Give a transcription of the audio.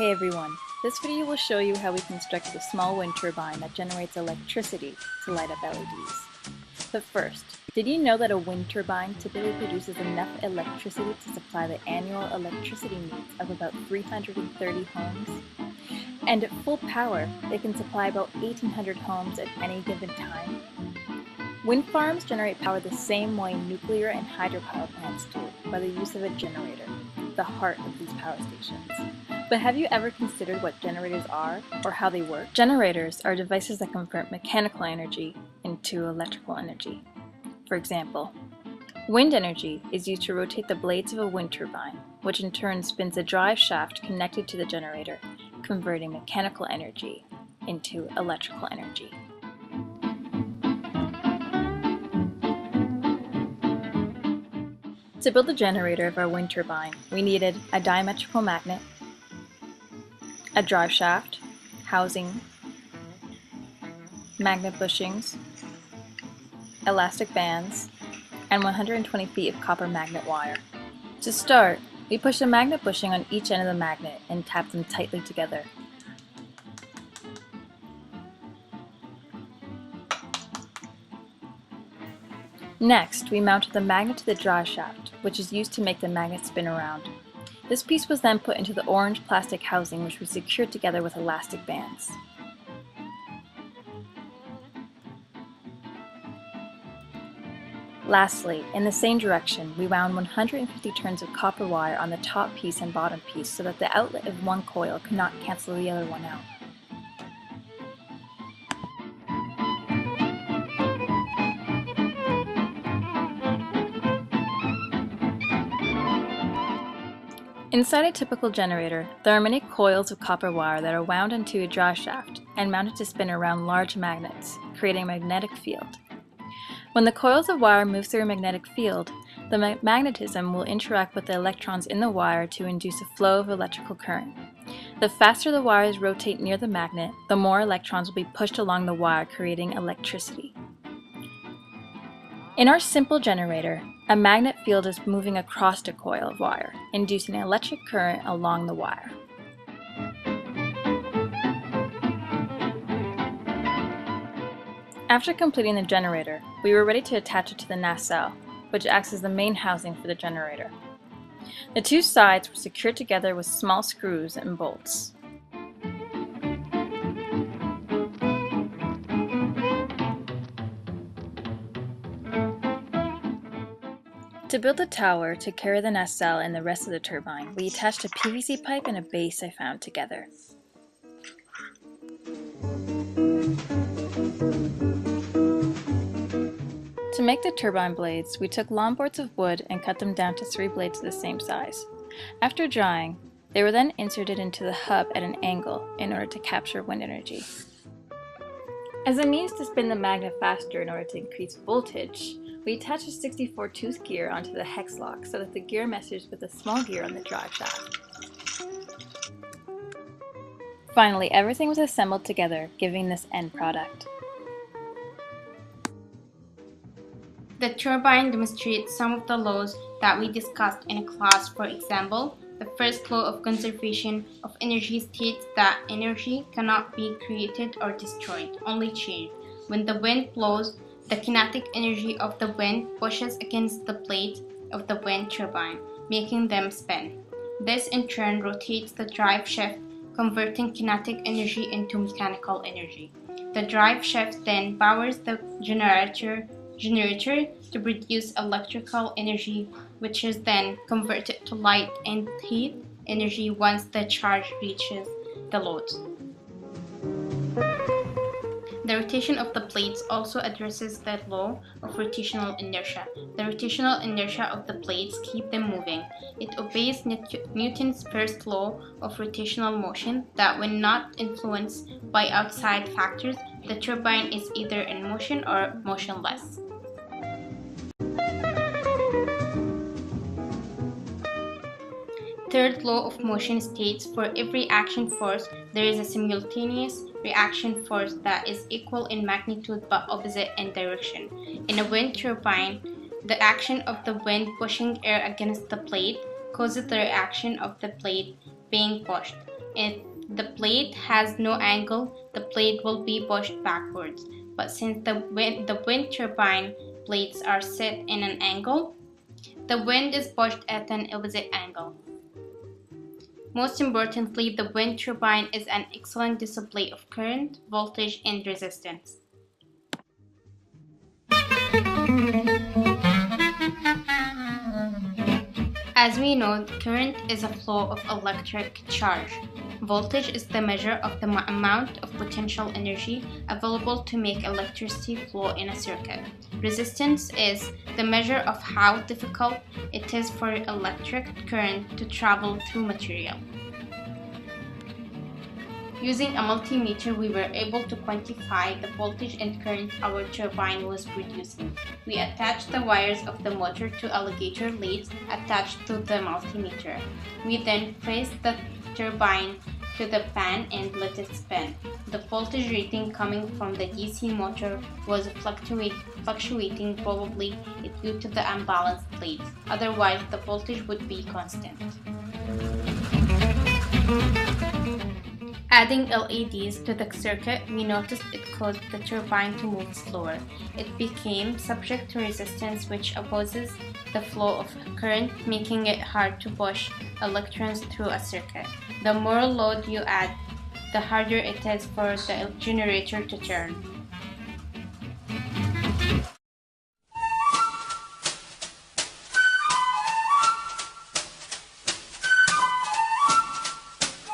Hey everyone, this video will show you how we constructed a small wind turbine that generates electricity to light up LEDs. But first, did you know that a wind turbine typically produces enough electricity to supply the annual electricity needs of about 330 homes? And at full power, it can supply about 1,800 homes at any given time. Wind farms generate power the same way nuclear and hydropower plants do, by the use of a generator, the heart of these power stations. But have you ever considered what generators are, or how they work? Generators are devices that convert mechanical energy into electrical energy. For example, wind energy is used to rotate the blades of a wind turbine, which in turn spins a drive shaft connected to the generator, converting mechanical energy into electrical energy. To build the generator of our wind turbine, we needed a diametrical magnet, a drive shaft, housing, magnet bushings, elastic bands, and 120 feet of copper magnet wire. To start, we pushed a magnet bushing on each end of the magnet and tapped them tightly together. Next, we mounted the magnet to the drive shaft, which is used to make the magnet spin around. This piece was then put into the orange plastic housing, which was secured together with elastic bands. Lastly, in the same direction, we wound 150 turns of copper wire on the top piece and bottom piece so that the outlet of one coil could not cancel the other one out. Inside a typical generator, there are many coils of copper wire that are wound into a drive shaft and mounted to spin around large magnets, creating a magnetic field. When the coils of wire move through a magnetic field, the magnetism will interact with the electrons in the wire to induce a flow of electrical current. The faster the wires rotate near the magnet, the more electrons will be pushed along the wire, creating electricity. In our simple generator, a magnet field is moving across a coil of wire, inducing an electric current along the wire. After completing the generator, we were ready to attach it to the nacelle, which acts as the main housing for the generator. The two sides were secured together with small screws and bolts. To build the tower to carry the nacelle and the rest of the turbine, we attached a PVC pipe and a base I found together. To make the turbine blades, we took long boards of wood and cut them down to 3 blades the same size. After drying, they were then inserted into the hub at an angle in order to capture wind energy. As a means to spin the magnet faster in order to increase voltage, we attached a 64-tooth gear onto the hex lock so that the gear meshes with the small gear on the drive shaft. Finally, everything was assembled together, giving this end product. The turbine demonstrates some of the laws that we discussed in a class. For example, the first law of conservation of energy states that energy cannot be created or destroyed, only changed. When the wind blows, the kinetic energy of the wind pushes against the blades of the wind turbine, making them spin. This in turn rotates the drive shaft, converting kinetic energy into mechanical energy. The drive shaft then powers the generator to produce electrical energy, which is then converted to light and heat energy once the charge reaches the load. The rotation of the plates also addresses the law of rotational inertia. The rotational inertia of the plates keep them moving. It obeys Newton's first law of rotational motion that when not influenced by outside factors, the turbine is either in motion or motionless. Third law of motion states for every action force, there is a simultaneous reaction force that is equal in magnitude but opposite in direction. In a wind turbine, the action of the wind pushing air against the plate causes the reaction of the plate being pushed. If the plate has no angle, the plate will be pushed backwards. But since the wind turbine plates are set in an angle, the wind is pushed at an opposite angle. Most importantly, the wind turbine is an excellent display of current, voltage, and resistance. As we know, current is a flow of electric charge. Voltage is the measure of the amount of potential energy available to make electricity flow in a circuit. Resistance is the measure of how difficult it is for electric current to travel through material. Using a multimeter, we were able to quantify the voltage and current our turbine was producing. We attached the wires of the motor to alligator leads attached to the multimeter. We then placed the turbine to the fan and let it spin. The voltage reading coming from the DC motor was fluctuating, probably due to the unbalanced leads. Otherwise, the voltage would be constant. Adding LEDs to the circuit, we noticed it caused the turbine to move slower. It became subject to resistance, which opposes the flow of current, making it hard to push electrons through a circuit. The more load you add, the harder it is for the generator to turn.